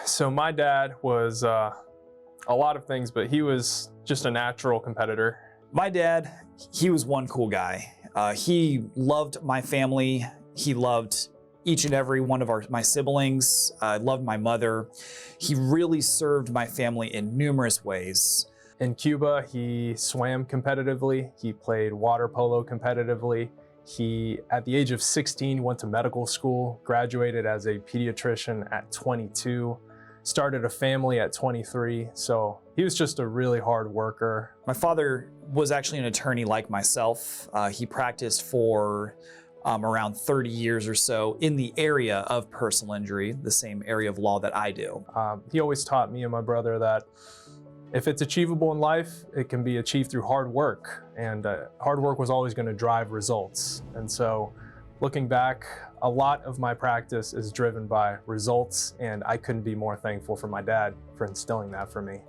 So my dad was a lot of things, but he was just a natural competitor. My dad, he was one cool guy. He loved my family. He loved each and every one of my siblings. Loved my mother. He really served my family in numerous ways. In Cuba, he swam competitively. He played water polo competitively. He, at the age of 16, went to medical school, graduated as a pediatrician at 22, started a family at 23. So he was just a really hard worker. My father was actually an attorney like myself. He practiced for around 30 years or so in the area of personal injury, the same area of law that I do. He always taught me and my brother that if it's achievable in life, it can be achieved through hard work. And hard work was always going to drive results. And so looking back, a lot of my practice is driven by results, and I couldn't be more thankful for my dad for instilling that for me.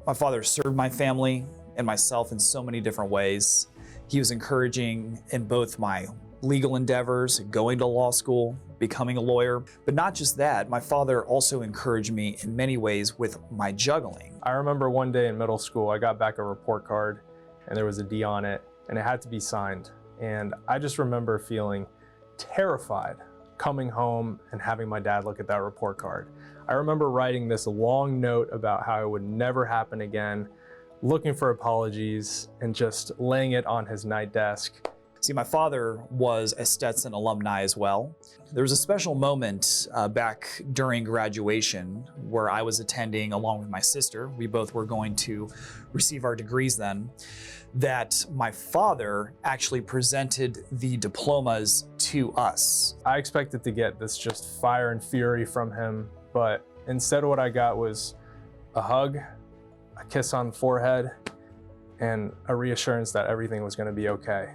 My father served my family and myself in so many different ways. He was encouraging in both my legal endeavors, going to law school, becoming a lawyer. But not just that, my father also encouraged me in many ways with my juggling. I remember one day in middle school, I got back a report card and there was a D on it and it had to be signed. And I just remember feeling terrified coming home and having my dad look at that report card. I remember writing this long note about how it would never happen again, looking for apologies and just laying it on his night desk. See, my father was a Stetson alumni as well. There was a special moment back during graduation where I was attending along with my sister. We both were going to receive our degrees then, that my father actually presented the diplomas to us. I expected to get this just fire and fury from him, but instead what I got was a hug, a kiss on the forehead, and a reassurance that everything was going to be okay.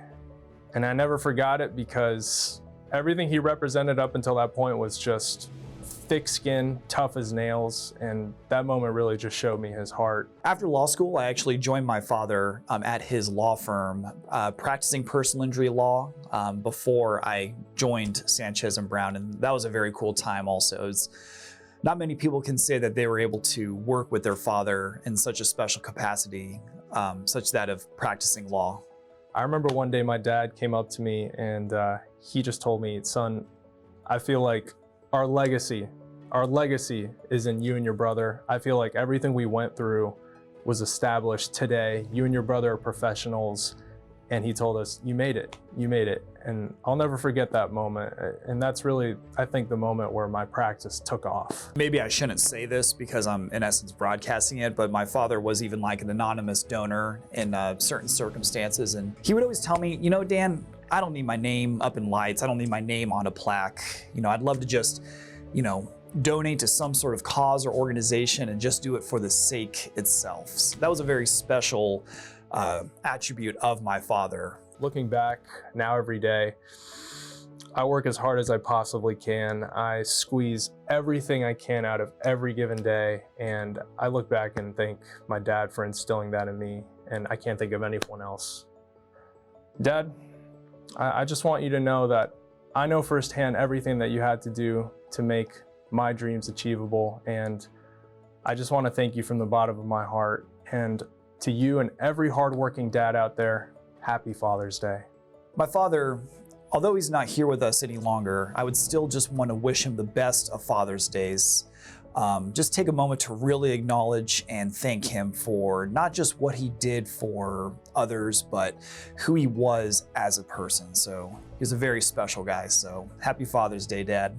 And I never forgot it because everything he represented up until that point was just thick skin, tough as nails, and that moment really just showed me his heart. After law school, I actually joined my father at his law firm, practicing personal injury law before I joined Sanchez Brown, and that was a very cool time also. Not many people can say that they were able to work with their father in such a special capacity, such that of practicing law. I remember one day my dad came up to me and he just told me, "Son, I feel like our legacy is in you and your brother. I feel like everything we went through was established today. You and your brother are professionals." And he told us, you made it. And I'll never forget that moment. And that's really, I think, the moment where my practice took off. Maybe I shouldn't say this because I'm in essence broadcasting it, but my father was even like an anonymous donor in certain circumstances. And he would always tell me, you know, Dan, I don't need my name up in lights. I don't need my name on a plaque. You know, I'd love to just, you know, donate to some sort of cause or organization and just do it for the sake itself. So that was a very special attribute of my father. Looking back now every day, I work as hard as I possibly can. I squeeze everything I can out of every given day, and I look back and thank my dad for instilling that in me, and I can't think of anyone else. Dad, I just want you to know that I know firsthand everything that you had to do to make my dreams achievable, and I just want to thank you from the bottom of my heart. And to you and every hardworking dad out there, happy Father's Day. My father, although he's not here with us any longer, I would still just want to wish him the best of Father's Days. Just take a moment to really acknowledge and thank him for not just what he did for others, but who he was as a person. So he was a very special guy. So happy Father's Day, Dad.